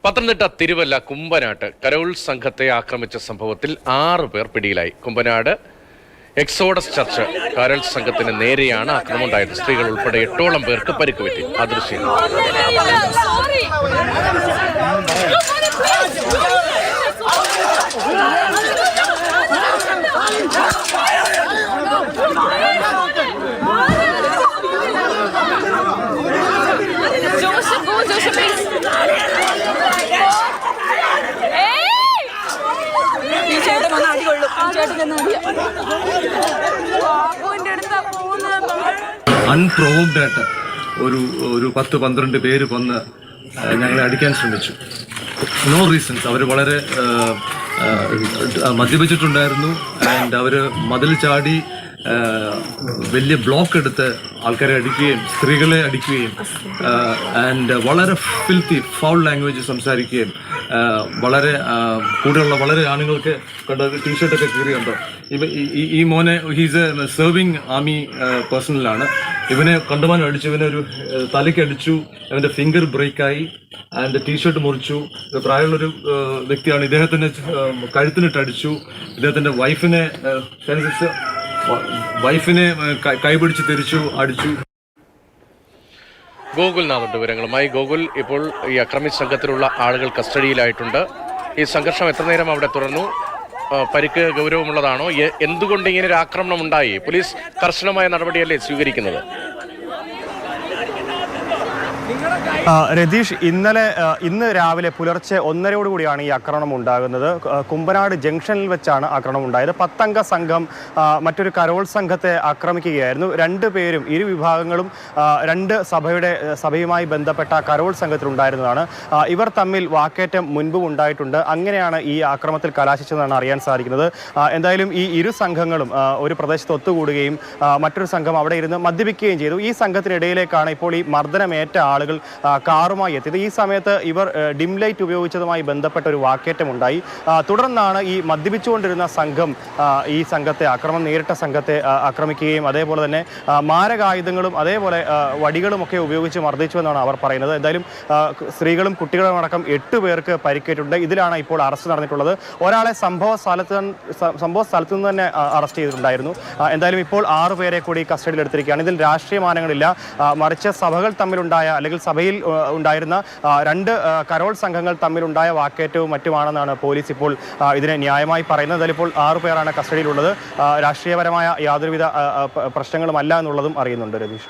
Pathanamthitta Thiruvalla Kumbanad Carol സംഘത്തെ ആക്രമിച്ച സംഭവത്തിൽ 6 പേർ പിടിയിലായി. കുമ്പനാട് എക്സോഡസ് ചർച്ച് കരോൾ സംഘത്തിന് നേരെയാണ് ആക്രമണമുണ്ടായത്. സ്ത്രീകൾ ഉൾപ്പെടെ 8ഓളം പേർക്ക് പരിക്കുപറ്റി. ആ ദൃശ്യം അൺപ്രൊവോക്ഡ് ആയിട്ട് ഒരു 10-12 പേര് വന്ന് ഞങ്ങളെ അടിക്കാൻ ശ്രമിച്ചു. No reasons. അവർ വളരെ മദ്യപിച്ചിട്ടുണ്ടായിരുന്നു. ആൻഡ് അവർ മതിൽ ചാടി വലിയ ബ്ലോക്ക് എടുത്ത് ആൾക്കാരെ അടിക്കുകയും സ്ത്രീകളെ അടിക്കുകയും ആൻഡ് വളരെ ഫിൽത്തി ഫൗൾ ലാംഗ്വേജ് സംസാരിക്കുകയും വളരെ കൂടെയുള്ള വളരെ ആണുങ്ങൾക്ക് കണ്ട ടീഷർട്ടൊക്കെ കീറിയുണ്ടോ. ഈ മോനെ ഹീസ് എ സെർവിങ് ആർമി പേഴ്സണലാണ്. ഇവനെ കണ്ടുമാനം അടിച്ചു. ഇവനൊരു തലയ്ക്ക് അടിച്ചു. അവൻ്റെ ഫിംഗർ ബ്രേക്കായി ആൻഡ് ടീഷർട്ട് മുറിച്ചു. പ്രായമുള്ളൊരു വ്യക്തിയാണ്. ഇദ്ദേഹത്തിൻ്റെ കഴുത്തിനിട്ട് അടിച്ചു. ഇദ്ദേഹത്തിൻ്റെ വൈഫിനെ കൈപിടിച്ച് തിരിച്ചു അടിച്ചു. ഗോകുൽനാഥുണ്ട് വിവരങ്ങളുമായി. ഗോകുൽ, ഇപ്പോൾ ഈ അക്രമി സംഘത്തിലുള്ള ആളുകൾ കസ്റ്റഡിയിലായിട്ടുണ്ട്. ഈ സംഘർഷം എത്ര നേരം അവിടെ തുടർന്നു? പരിക്ക് ഗൗരവമുള്ളതാണോ? എന്തുകൊണ്ട് ഇങ്ങനെ ഒരു ആക്രമണം ഉണ്ടായി? പോലീസ് കർശനമായ നടപടിയല്ലേ സ്വീകരിക്കുന്നത്? രതീഷ്, ഇന്ന് രാവിലെ പുലർച്ചെ 1:30 ഈ ആക്രമണം ഉണ്ടാകുന്നത്. കുമ്പനാട് ജംഗ്ഷനിൽ വെച്ചാണ് ആക്രമണം ഉണ്ടായത്. 10 അംഗ സംഘം മറ്റൊരു കരോൾ സംഘത്തെ ആക്രമിക്കുകയായിരുന്നു. 2 പേരും ഇരു വിഭാഗങ്ങളും 2 സഭയുമായി ബന്ധപ്പെട്ട കരോൾ സംഘത്തിലുണ്ടായിരുന്നതാണ്. ഇവർ തമ്മിൽ വാക്കേറ്റം മുൻപും ഉണ്ടായിട്ടുണ്ട്. അങ്ങനെയാണ് ഈ ആക്രമണത്തിൽ കലാശിച്ചതെന്നാണ് അറിയാൻ സാധിക്കുന്നത്. എന്തായാലും ഈ ഇരു സംഘങ്ങളും ഒരു പ്രദേശത്ത് ഒത്തുകൂടുകയും മറ്റൊരു സംഘം അവിടെ ഇരുന്ന് മദ്യപിക്കുകയും ചെയ്തു. ഈ സംഘത്തിനിടയിലേക്കാണ് ഇപ്പോൾ ഈ മർദ്ദനമേറ്റ ആളുകൾ കാറുമായി എത്തിയത്. ഈ സമയത്ത് ഇവർ ഡിം ലൈറ്റ് ഉപയോഗിച്ചതുമായി ബന്ധപ്പെട്ട ഒരു വാക്കേറ്റം ഉണ്ടായി. തുടർന്നാണ് ഈ മദ്യപിച്ചുകൊണ്ടിരുന്ന സംഘം ഈ സംഘത്തെ നേരിട്ട സംഘത്തെ ആക്രമിക്കുകയും അതേപോലെ തന്നെ മാരകായുധങ്ങളും അതേപോലെ വടികളും ഒക്കെ ഉപയോഗിച്ച് മർദ്ദിച്ചുവെന്നാണ് അവർ പറയുന്നത്. എന്തായാലും സ്ത്രീകളും കുട്ടികളും അടക്കം 8 പേർക്ക് പരിക്കേറ്റിട്ടുണ്ട്. ഇതിലാണ് ഇപ്പോൾ അറസ്റ്റ് നടന്നിട്ടുള്ളത്. ഒരാളെ സംഭവ സ്ഥലത്ത് നിന്ന് തന്നെ അറസ്റ്റ് ചെയ്തിട്ടുണ്ടായിരുന്നു. എന്തായാലും ഇപ്പോൾ 6 പേരെ കൂടി കസ്റ്റഡിയിൽ എടുത്തിരിക്കുകയാണ്. ഇതിൽ രാഷ്ട്രീയ മാനങ്ങളില്ല. മറിച്ച് സഭകൾ തമ്മിലുണ്ടായ അല്ലെങ്കിൽ സഭയിൽ ഉണ്ടായിരുന്ന 2 കരോൾ സംഘങ്ങൾ തമ്മിലുണ്ടായ വാക്കേറ്റവും മറ്റുമാണെന്നാണ് പോലീസ് ഇപ്പോൾ ഇതിനെ ന്യായമായി പറയുന്നത്. അതിലിപ്പോൾ 6 പേരാണ് കസ്റ്റഡിയിലുള്ളത്. രാഷ്ട്രീയപരമായ യാതൊരുവിധ പ്രശ്നങ്ങളുമല്ല എന്നുള്ളതും അറിയുന്നുണ്ട് രതീഷ്.